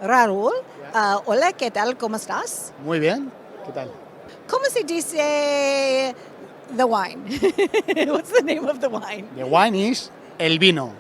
Raúl. Hola, ¿qué tal? ¿Cómo estás? Muy bien, ¿qué tal? ¿Cómo se dice the wine? What's the name of the wine? The wine is el vino.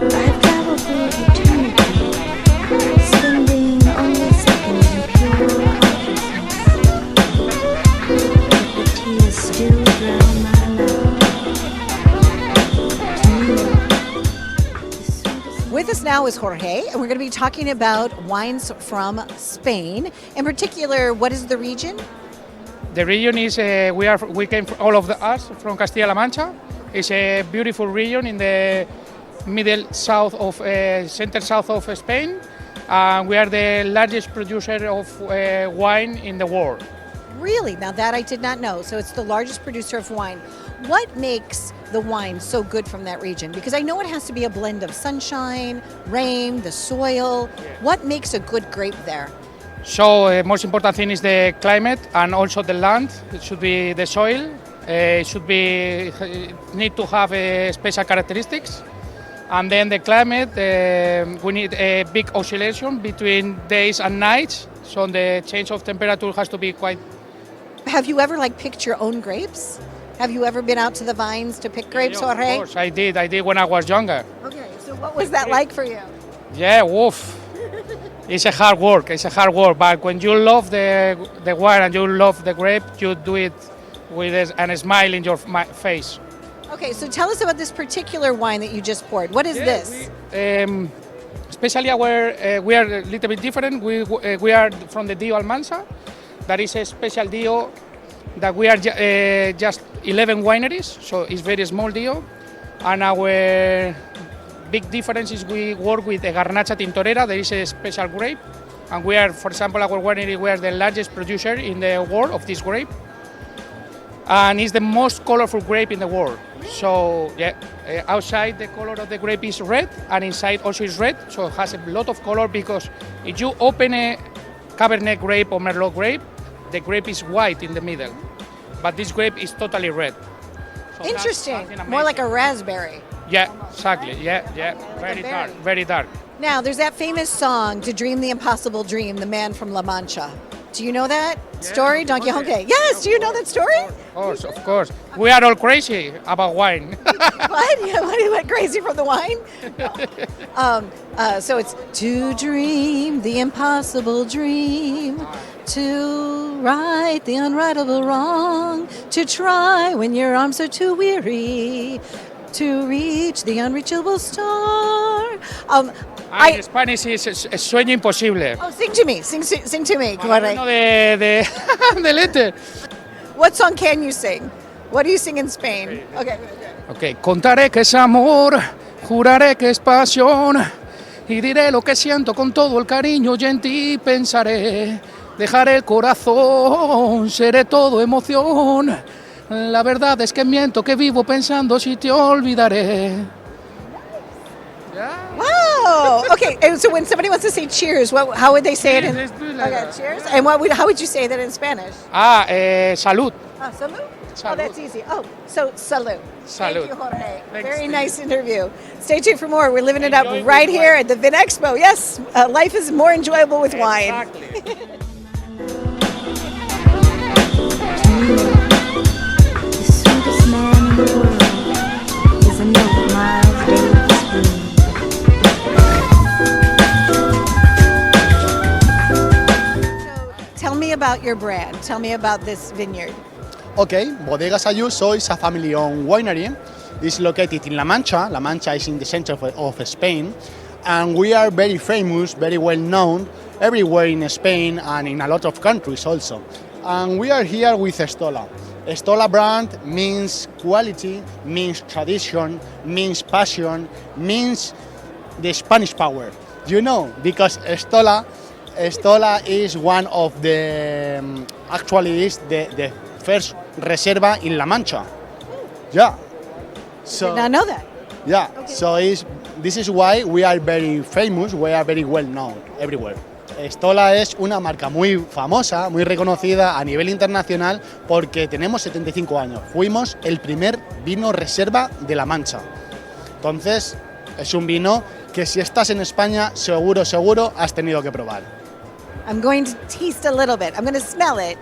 I've traveled through eternity, spending only seconds in pure consciousness. But the tears still drown my love. To me, the sweetest With us now is Jorge, and we're going to be talking about wines from Spain. In particular, what is the region? The region is we came all of us from Castilla-La Mancha. It's a beautiful region in the middle south of center south of Spain. We are the largest producer of wine in the world. Really? Now that I did not know. So it's the largest producer of wine. What makes the wine so good from that region? Because I know it has to be a blend of sunshine, rain, the soil. What makes a good grape there? So most important thing is the climate and also the land. It should be the soil. It should be need to have special characteristics. And then the climate, we need a big oscillation between days and nights. So the change of temperature has to be quite. Have you ever picked your own grapes? Have you ever been out to the vines to pick grapes, Yeah, Jorge? of course, I did when I was younger. Okay, so what was that like for you? Yeah, woof. It's a hard work. But when you love the wine and you love the grape, you do it with a smile in your face. Okay, so tell us about this particular wine that you just poured. What is this? Especially we are a little bit different. We are from the Dio Almansa. That is a special Dio that we are just 11 wineries, so it's very small Dio. And our big difference is we work with a Garnacha Tintorera. There is a special grape, and we are, for example, our winery, we are the largest producer in the world of this grape, and it's the most colorful grape in the world. So yeah, outside the color of the grape is red, and inside also is red, so it has a lot of color, because if you open a Cabernet grape or Merlot grape, the grape is white in the middle, but this grape is totally red. So that's Interesting. something More like a amazing. raspberry. Yeah, exactly. Yeah. Very berry. dark, very dark. Now, there's that famous song, To Dream the Impossible Dream, the man from La Mancha. Do you know that story, Don Quixote? Yes, do you know that story? Of course. We are all crazy about wine. What? You went crazy from the wine? So it's to dream the impossible dream, to right the unrightable wrong, to try when your arms are too weary, to reach the unreachable star. En Spanish is sueño imposible. Oh, sing to me, sing to me, Jorge. Hablando de letter. What song can you sing? What do you sing in Spain? Okay. Ok, contaré que es amor, juraré que es pasión, y diré lo que siento con todo el cariño, y en ti pensaré. Dejaré el corazón, seré todo emoción. La verdad es que miento, que vivo pensando si te olvidaré. Wow. Okay. And so when somebody wants to say cheers, how would they say it? Cheers, let's do it like Okay, that. cheers. And how would you say that in Spanish? Salud. Salud. Oh, Salud. that's easy. Oh, so salud. Thank Salud. you, Jorge. Thanks, Very Steve. nice interview. Stay tuned for more. We're living it up Enjoy right with here wine. at the Vinexpo. Yes, life is more enjoyable with wine. Exactly. The sweetest man in the world is a noble Miles Davis breed. So tell me about your brand. Tell me about this vineyard. Okay, Bodegas Ayuso is a family-owned winery. It's located in La Mancha. La Mancha is in the center of Spain. And we are very famous, very well known everywhere in Spain and in a lot of countries also. And we are here with Estola. Estola brand means quality, means tradition, means passion, means the Spanish power. You know, because Estola is one of the, actually is the first reserva in La Mancha. Yeah. So, Did not know that. yeah, so this is why we are very famous, we are very well known everywhere. Estola es una marca muy famosa, muy reconocida a nivel internacional porque tenemos 75 años. Fuimos el primer vino reserva de La Mancha. Entonces, es un vino que si estás en España, seguro has tenido que probar. I'm going to taste a little bit. I'm going to smell it.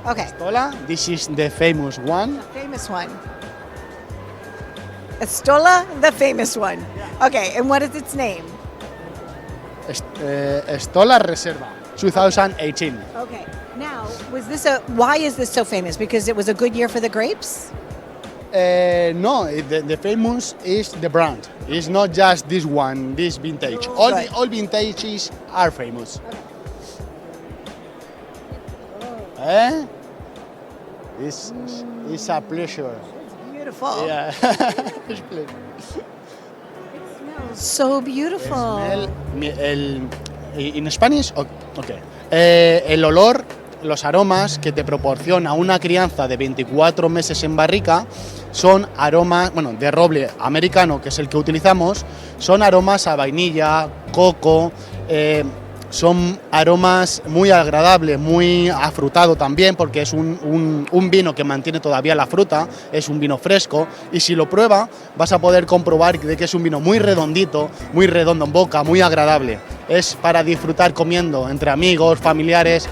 Okay. Estola, this is the famous one. Famous one. Estola, the famous one. Okay, and what is its name? Estola Reserva, 2018. Okay. Now, why is this so famous? Because it was a good year for the grapes? No, the famous is the brand. It's not just this one, this vintage. All vintages are famous. It's a pleasure. Beautiful. Yeah. It's pleasure. So beautiful. In Spanish, okay. El olor, los aromas que te proporciona una crianza de 24 meses en barrica son aromas, bueno, de roble americano, que es el que utilizamos, son aromas a vainilla, coco, son aromas muy agradables, muy afrutado también, porque es un vino que mantiene todavía la fruta, es un vino fresco, y si lo prueba vas a poder comprobar de que es un vino muy redondito, muy redondo en boca, muy agradable. Es para disfrutar comiendo entre amigos, familiares,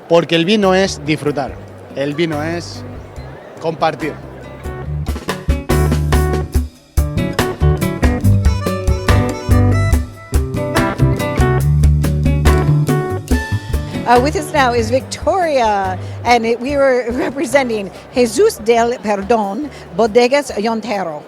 porque el vino es disfrutar, el vino es compartir. With us now is Victoria, and we were representing Jesus del Perdón, Bodegas Yontero.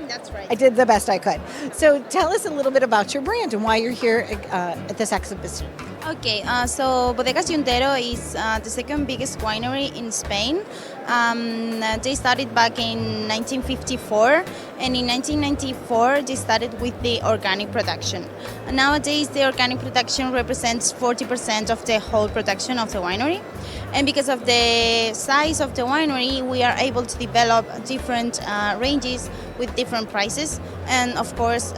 That's right. I did the best I could. So tell us a little bit about your brand and why you're here at this exhibition. Okay, so Bodegas Yontero is the second biggest winery in Spain. They started back in 1954, and in 1994 they started with the organic production. And nowadays the organic production represents 40% of the whole production of the winery. And because of the size of the winery, we are able to develop different ranges with different prices, and of course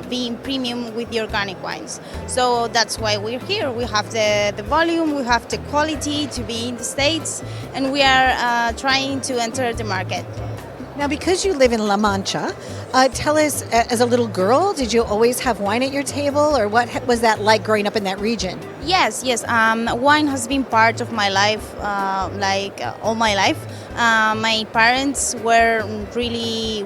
being premium with the organic wines. So that's why we're here. We have the volume, we have the quality to be in the States, and we are trying to enter the market. Now, because you live in La Mancha, tell us, as a little girl, did you always have wine at your table, or what was that like growing up in that region? Yes. Wine has been part of my life, all my life. My parents were really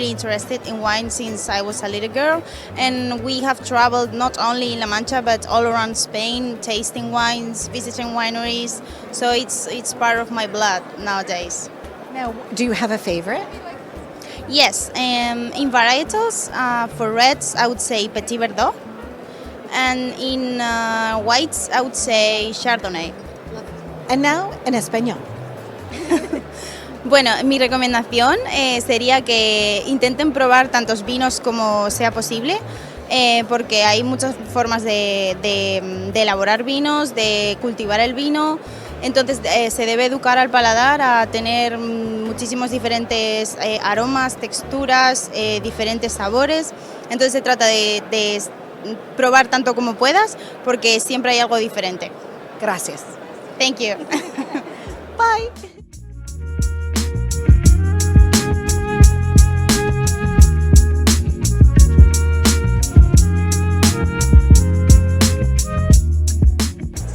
interested in wine since I was a little girl, and we have traveled not only in La Mancha but all around Spain, tasting wines, visiting wineries. So it's part of my blood nowadays. Now, do you have a favorite? Yes, in varietals, for reds I would say Petit Verdot, and in whites I would say Chardonnay. And now, en español. Bueno, mi recomendación sería que intenten probar tantos vinos como sea posible, porque hay muchas formas de elaborar vinos, de cultivar el vino. Entonces se debe educar al paladar a tener muchísimos diferentes aromas, texturas, diferentes sabores. Entonces se trata de probar tanto como puedas, porque siempre hay algo diferente. Gracias. Thank you. Bye.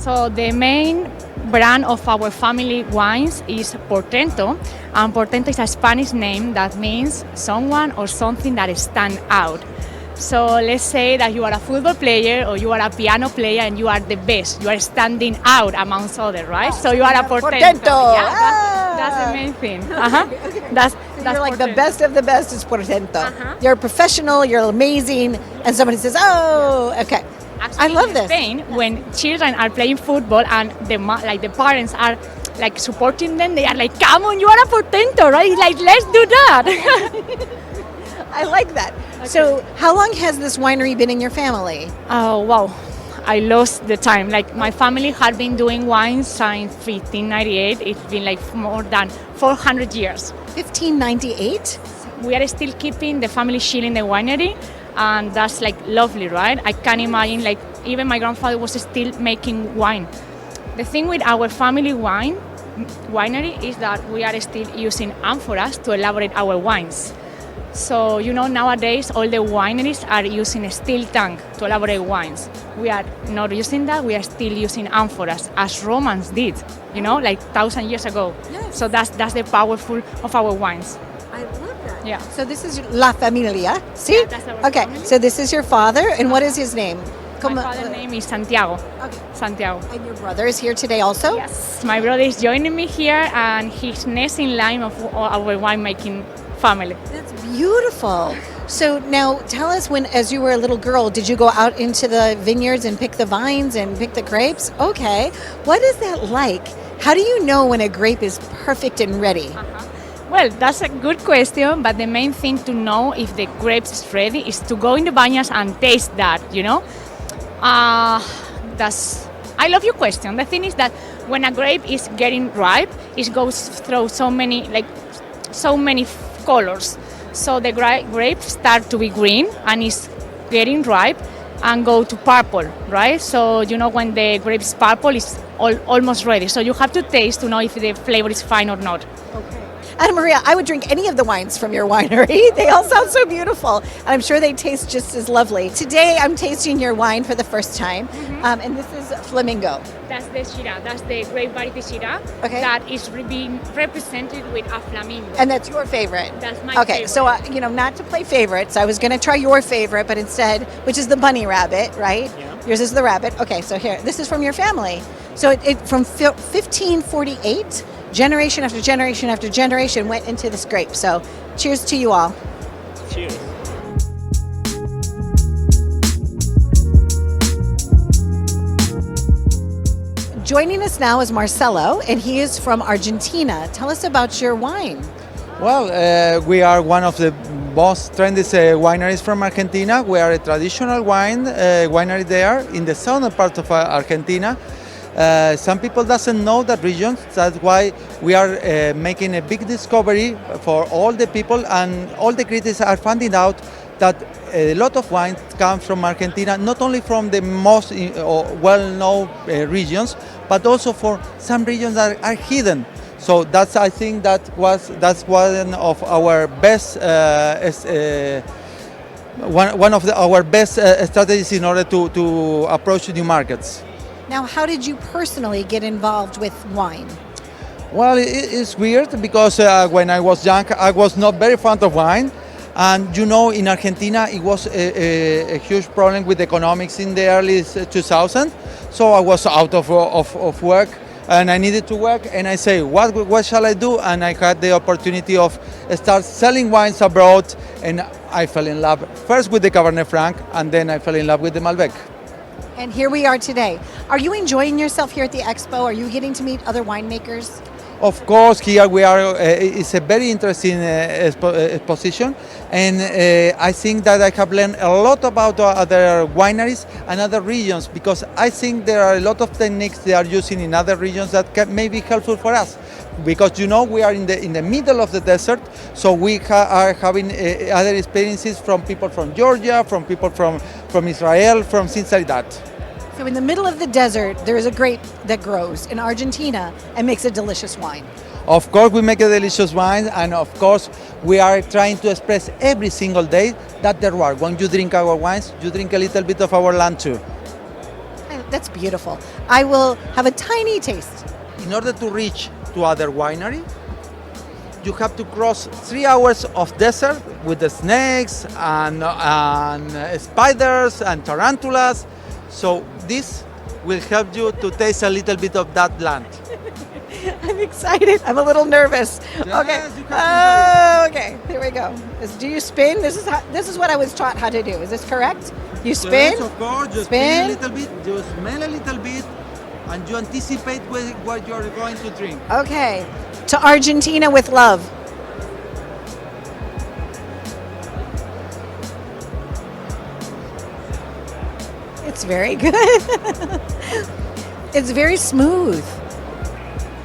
So the main brand of our family wines is Portento, and Portento is a Spanish name that means someone or something that stands out. So let's say that you are a football player or you are a piano player and you are the best. You are standing out amongst others, right? So you are a Portento. Portento. Yeah, that's the main thing. That's You're like the Portento. best of the best is Portento. You're professional, you're amazing, and somebody says, oh, okay. Actually, I love in this. Spain, when children are playing football and the parents are like supporting them, they are like, "Come on, you are a portento, right? Like, let's do that." I like that. So, how long has this winery been in your family? Oh wow, I lost the time. Like my family had been doing wine since 1598. It's been like more than 400 years. 1598? We are still keeping the family shield in the winery, and that's like lovely, right? I can imagine like even my grandfather was still making wine. The thing with our family winery is that we are still using amphoras to elaborate our wines. So nowadays all the wineries are using a steel tank to elaborate wines. We are not using that. We are still using amphoras as Romans did, like 1,000 years ago. Yes. So that's the powerful of our wines. I love that. Yeah. So this is La Familia. See? Yeah, that's our okay. family. So this is your father, and what is his name? My father's name is Santiago. Okay. Santiago. And your brother is here today also? Yes. My brother is joining me here, and he's next in line of our winemaking family. That's beautiful. So now tell us, when, as you were a little girl, did you go out into the vineyards and pick the vines and pick the grapes? Okay. What is that like? How do you know when a grape is perfect and ready? Well, that's a good question, but the main thing to know if the grapes is ready is to go in the vineyards and taste that, I love your question. The thing is that when a grape is getting ripe, it goes through so many colors. So the grapes start to be green and is getting ripe and go to purple, right? So when the grape is purple, it's almost ready. So you have to taste to know if the flavor is fine or not. Okay. Anna Maria, I would drink any of the wines from your winery. They all sound so beautiful, and I'm sure they taste just as lovely. Today, I'm tasting your wine for the first time, and this is Flamingo. That's the Shiraz. That's the grape variety Shiraz. Okay. That is being represented with a flamingo. And that's your favorite? That's my Okay, favorite. so, not to play favorites, I was going to try your favorite, but instead, which is the bunny rabbit, right? Yeah. Yours is the rabbit. Okay, so here, this is from your family. So it from 1548, generation after generation after generation went into this grape. So cheers to you all. Cheers. Joining us now is Marcelo, and he is from Argentina. Tell us about your wine. Well, we are one of the most trendy wineries from Argentina. We are a traditional winery there in the southern part of Argentina. Some people doesn't know that region. That's why we are making a big discovery for all the people, and all the critics are finding out that a lot of wines come from Argentina, not only from the most well-known regions, but also for some regions that are hidden. So I think that's one of our best our best strategies in order to approach new markets. Now, how did you personally get involved with wine? Well, it's weird because when I was young, I was not very fond of wine. And in Argentina, it was a huge problem with economics in the early 2000s. So I was out of work and I needed to work. And I say, what shall I do? And I had the opportunity of start selling wines abroad. And I fell in love first with the Cabernet Franc, and then I fell in love with the Malbec. And here we are today. Are you enjoying yourself here at the expo? Are you getting to meet other winemakers? Of course, here we are. It's a very interesting exposition, and I think that I have learned a lot about other wineries and other regions, because I think there are a lot of techniques they are using in other regions that may be helpful for us. Because we are in the middle of the desert, so we are having other experiences from people from Georgia, from people from Israel, from things like that. So in the middle of the desert, there is a grape that grows in Argentina and makes a delicious wine. Of course, we make a delicious wine, and of course, we are trying to express every single day that terroir. When you drink our wines, you drink a little bit of our land too. That's beautiful. I will have a tiny taste. In order to reach to other winery, you have to cross 3 hours of desert with the snakes and spiders and tarantulas. So this will help you to taste a little bit of that land. I'm excited. I'm a little nervous. Okay. you can Okay. Here we go. Do you spin? This is what I was taught how to do. Is this correct? You spin. Yes, of course. You Spin. spin a little bit, you smell a little bit, and you anticipate what you're going to drink. Okay. To Argentina with love. It's very good. It's very smooth.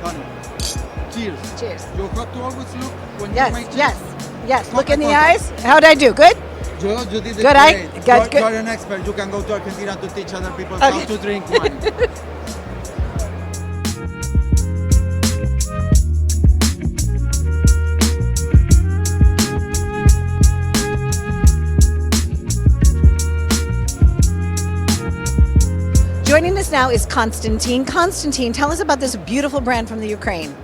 Done. Cheers. Cheers. You have to always look when you Yes, make cheers. yes. Look in the Contact. eyes. How'd I do? Good? You did it Good, I- great. good, You're, good. you're an expert. You can go to Argentina to teach other people Okay. how to drink wine. Joining us now is Konstantin. Konstantin, tell us about this beautiful brand from the Ukraine.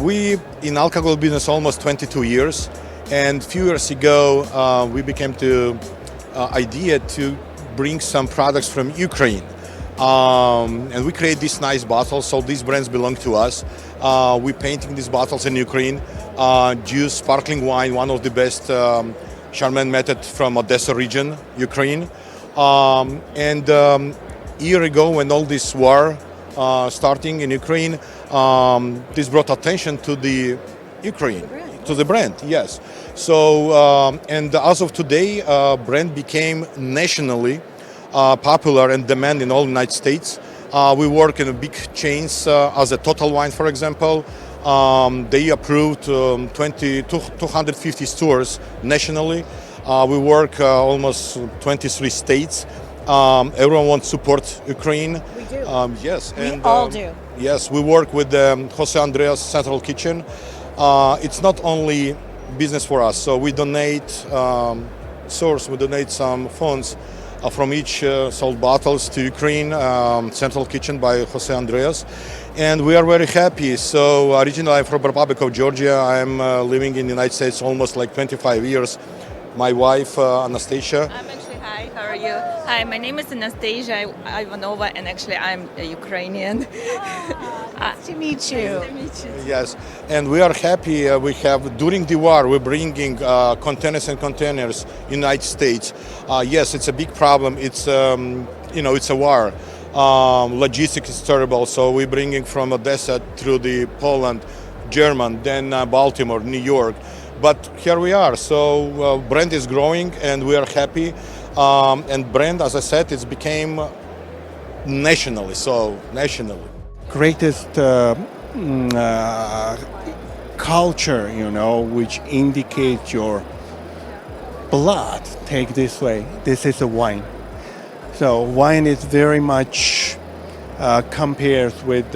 We in alcohol business almost 22 years, and few years ago we became to idea to bring some products from Ukraine, and we create these nice bottles. So these brands belong to us. We painting these bottles in Ukraine. Juice, sparkling wine, one of the best Charmin method from Odessa region, Ukraine, and year ago when all this war starting in Ukraine, this brought attention to the Ukraine, to the brand, yes. So, and as of today, brand became nationally popular and demand in all United States. We work in a big chains as a Total Wine, for example. They approved 250 stores nationally. We work almost 23 states. Everyone wants to support Ukraine. We do. Yes, We all do. Yes, we work with Jose Andreas Central Kitchen. It's not only business for us, so we donate we donate some funds from each sold bottles to Ukraine Central Kitchen by Jose Andreas, and we are very happy. So originally I'm from Republic of Georgia. I'm living in the United States almost like 25 years. My wife Anastasia. Hi, how are you? Hi, my name is Anastasia Ivanova, and actually I'm a Ukrainian. Nice to meet you. Yes, and we are happy. We have during the war we're bringing containers and containers United States. Yes, it's a big problem. It's it's a war. Logistics is terrible. So we're bringing from Odessa through the Poland, German, then Baltimore, New York. But here we are. So brand is growing, and we are happy. And brand, as I said, it's became nationally. So nationally. Greatest culture, which indicates your blood. Take this way. This is a wine. So wine is very much compares with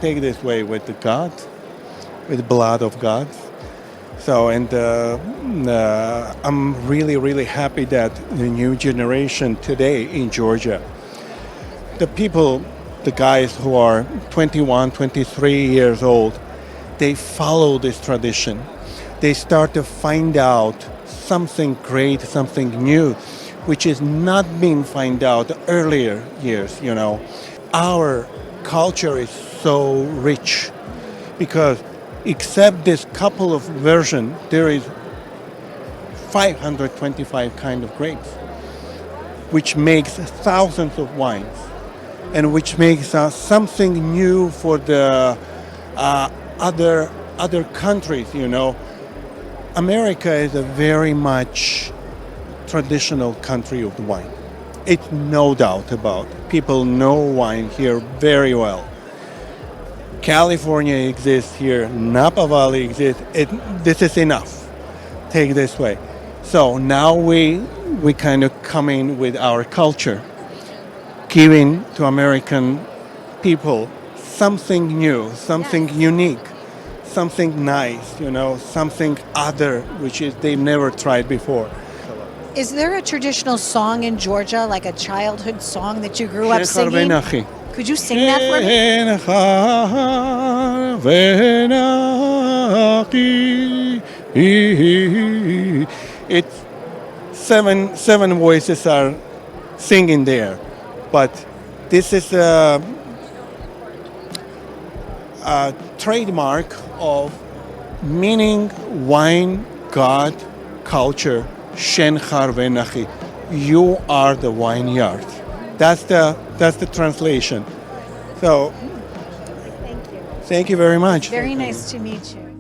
take this way with the God, with the blood of God. So and I'm really happy that the new generation today in Georgia, the people, the guys who are 21, 23 years old, they follow this tradition. They start to find out something great, something new, which is not being found out earlier years, Our culture is so rich because except this couple of versions, there is 525 kind of grapes, which makes thousands of wines, and which makes something new for the other countries. America is a very much traditional country of the wine. It's no doubt about it. People know wine here very well. California exists here, Napa Valley exists. This is enough. Take this way. So now we kind of come in with our culture, giving to American people something new, something unique, something nice, something other, which is they've never tried before. Is there a traditional song in Georgia, like a childhood song that you grew up singing? Could you sing that for me? It's seven voices are singing there, but this is a trademark of meaning wine, God, culture, Shen Har Venachi. You are the vineyard. That's the translation. So, thank you very much. Very nice to meet you.